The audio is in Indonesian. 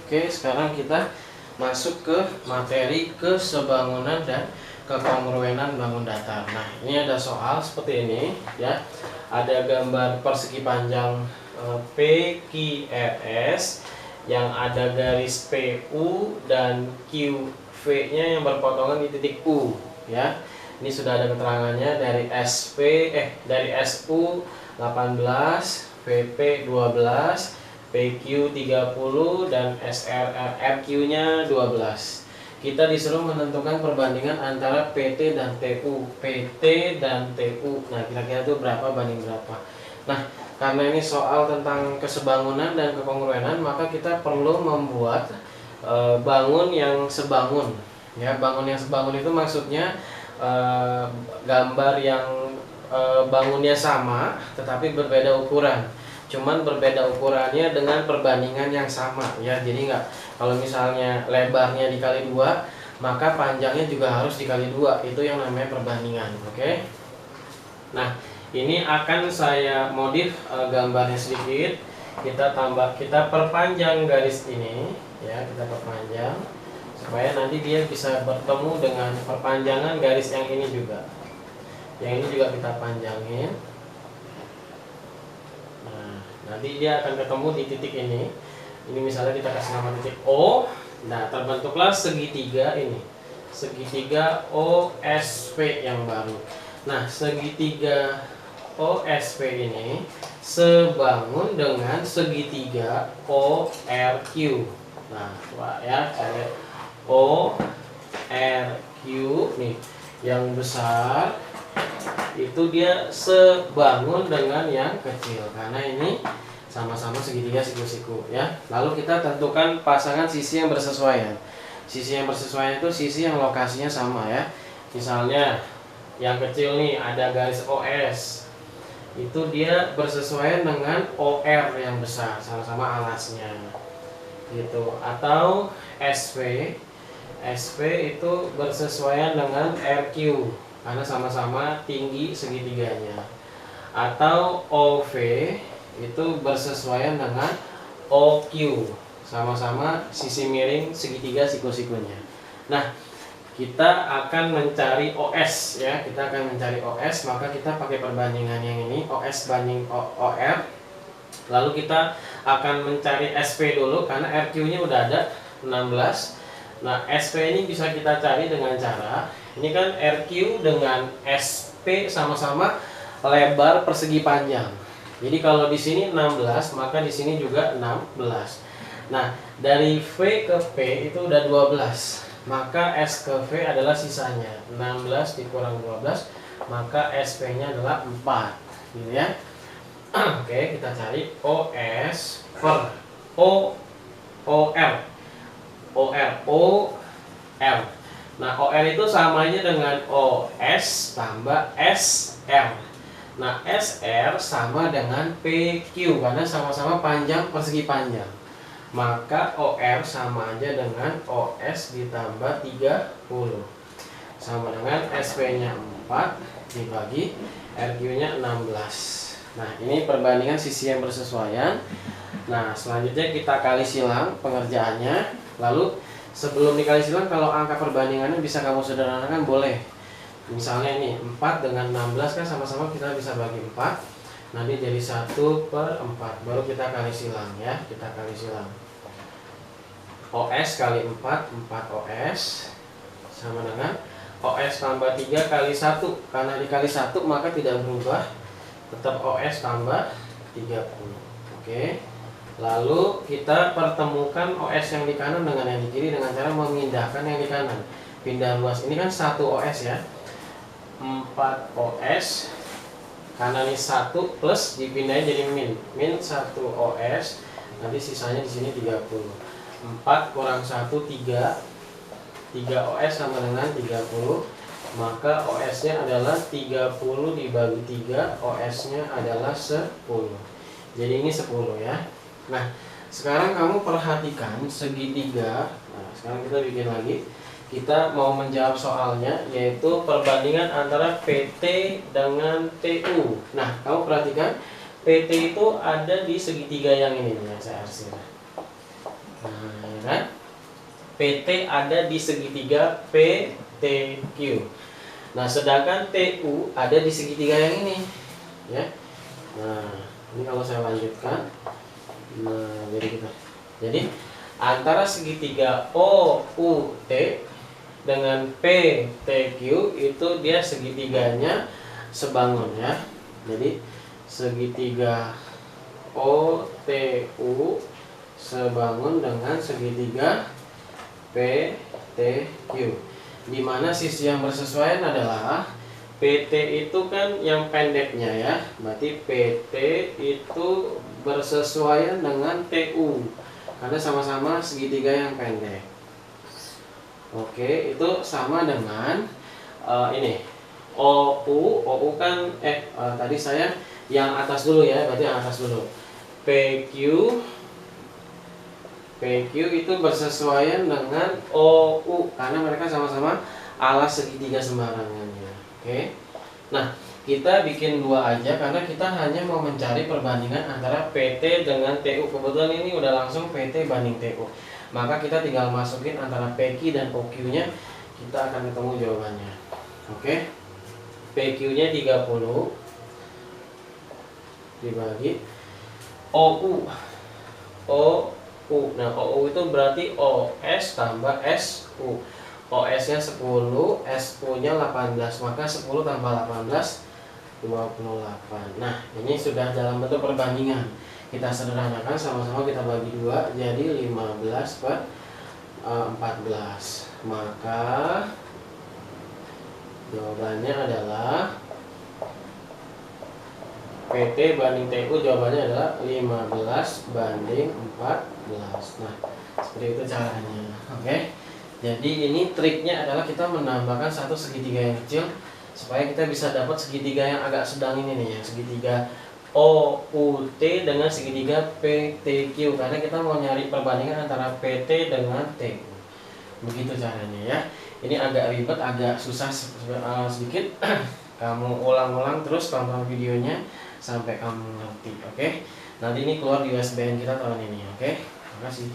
Oke, sekarang kita masuk ke materi kesebangunan dan kekongruenan bangun datar. Nah, ini ada soal seperti ini ya. Ada gambar persegi panjang PQRS yang ada garis PU dan QV-nya yang berpotongan di titik U ya. Ini sudah ada keterangannya dari dari SU 18, VP 12, PQ 30 dan RQ-nya 12. Kita disuruh menentukan perbandingan antara PT dan TU. PT dan TU. Nah, kira-kira itu berapa banding berapa. Nah, karena ini soal tentang kesebangunan dan kekongruenan, maka kita perlu membuat bangun yang sebangun. Ya, bangun yang sebangun itu maksudnya gambar yang bangunnya sama tetapi berbeda ukuran. Cuman berbeda ukurannya dengan perbandingan yang sama ya. Jadi kalau misalnya lebarnya dikali 2, maka panjangnya juga harus dikali 2. Itu yang namanya perbandingan. Oke. Nah, ini akan saya modif gambarnya sedikit. Kita perpanjang garis ini ya, kita perpanjang supaya nanti dia bisa bertemu dengan perpanjangan garis yang ini juga. Yang ini juga kita panjangin. Nanti dia akan ketemu di titik ini. Ini misalnya kita kasih nama titik O. Nah, terbentuklah segitiga ini. Segitiga OSP yang baru. Nah, segitiga OSP ini sebangun dengan segitiga ORQ. Nah, coba ya, saya lihat ORQ nih yang besar itu dia sebangun dengan yang kecil karena ini sama-sama segitiga siku-siku ya. Lalu kita tentukan pasangan sisi yang bersesuaian. Sisi yang bersesuaian itu sisi yang lokasinya sama ya. Misalnya yang kecil nih ada garis OS. Itu dia bersesuaian dengan OR yang besar, sama-sama alasnya. Gitu. Atau SP. SP itu bersesuaian dengan RQ karena sama-sama tinggi segitiganya. Atau OV itu bersesuaian dengan OQ, sama-sama sisi miring segitiga siku-sikunya. Nah, kita akan mencari OS ya. Kita akan mencari OS, maka kita pakai perbandingan yang ini, OS banding OR. Lalu kita akan mencari SP dulu karena RQ-nya udah ada 16. Nah, SP ini bisa kita cari dengan cara ini kan RQ dengan SP sama-sama lebar persegi panjang. Jadi kalau di sini 16, maka di sini juga 16. Nah, dari V ke P itu udah 12. Maka S ke V adalah sisanya. 16 dikurang 12, maka SP-nya adalah 4. Gitu ya. Oke, kita cari OS per OR. OR. Nah, OR itu samanya dengan OS tambah SR. Nah, SR sama dengan PQ karena sama-sama panjang persegi panjang. Maka OR sama aja dengan OS ditambah 30. Sama dengan SP-nya 4 dibagi RQ-nya 16. Nah, ini perbandingan sisi yang bersesuaian. Nah, selanjutnya kita kali silang pengerjaannya. Lalu sebelum dikali silang, kalau angka perbandingannya bisa kamu sederhanakan boleh. Misalnya ini 4 dengan 16 kan sama-sama kita bisa bagi 4. Nanti jadi 1/4. Baru kita kali silang ya. Kita kali silang. OS kali 4, 4 OS sama dengan OS tambah 3 kali 1. Karena dikali 1 maka tidak berubah. Tetap OS tambah 30. Oke. Lalu kita pertemukan OS yang di kanan dengan yang di kiri dengan cara memindahkan yang di kanan. Pindah luas. Ini kan 1 OS ya. 4 OS. Karena ini 1 plus dipindahin jadi min. Min 1 OS. Nanti sisanya di sini 30. 4 kurang 1 3. 3 OS sama dengan 30. Maka OS-nya adalah 30 dibagi 3. OS-nya adalah 10. Jadi ini 10 ya. Nah, sekarang kamu perhatikan segitiga. Nah, sekarang kita bikin lagi. Kita mau menjawab soalnya, yaitu perbandingan antara PT dengan TU. Nah, kamu perhatikan PT itu ada di segitiga yang ini, yang saya arsir. Nah, PT ada di segitiga PTQ. Nah, sedangkan TU ada di segitiga yang ini, ya. Nah, ini kalau saya lanjutkan, nah jadi antara segitiga OUT dengan PTQ itu dia segitiganya sebangun, ya. Jadi segitiga OTU sebangun dengan segitiga PTQ, di mana sisi yang bersesuaian adalah PT itu kan yang pendeknya, ya. Berarti PT itu bersesuaian dengan TU karena sama-sama segitiga yang pendek. Oke, itu sama dengan ini OU kan tadi saya yang atas dulu, ya. Berarti yang atas dulu. PQ itu bersesuaian dengan OU karena mereka sama-sama alas segitiga sembarangannya. Oke. Nah, kita bikin dua aja karena kita hanya mau mencari perbandingan antara PT dengan TU. Kebetulan ini udah langsung PT banding TU. Maka kita tinggal masukin antara PQ dan OQ-nya, kita akan ketemu jawabannya. Oke. PQ-nya 30 dibagi OU. Nah, OU itu berarti OS tambah SU. OS-nya 10, SU-nya 18. Maka 10 tambah 18 28. Nah, ini sudah dalam bentuk perbandingan. Kita sederhanakan, sama-sama kita bagi 2 jadi 15/14. Maka jawabannya adalah PT banding TU, jawabannya adalah 15/14. Nah, seperti itu caranya. Oke. Jadi ini triknya adalah kita menambahkan satu segitiga yang kecil supaya kita bisa dapat segitiga yang agak sedang ini nih, yang segitiga OUT dengan segitiga PTQ, karena kita mau nyari perbandingan antara PT dengan TU. Begitu caranya, ya. Ini agak ribet, agak susah sedikit. Kamu ulang-ulang terus tonton videonya sampai kamu ngerti, oke? Nanti ini keluar di USBN kita tahun ini, oke? Terima kasih.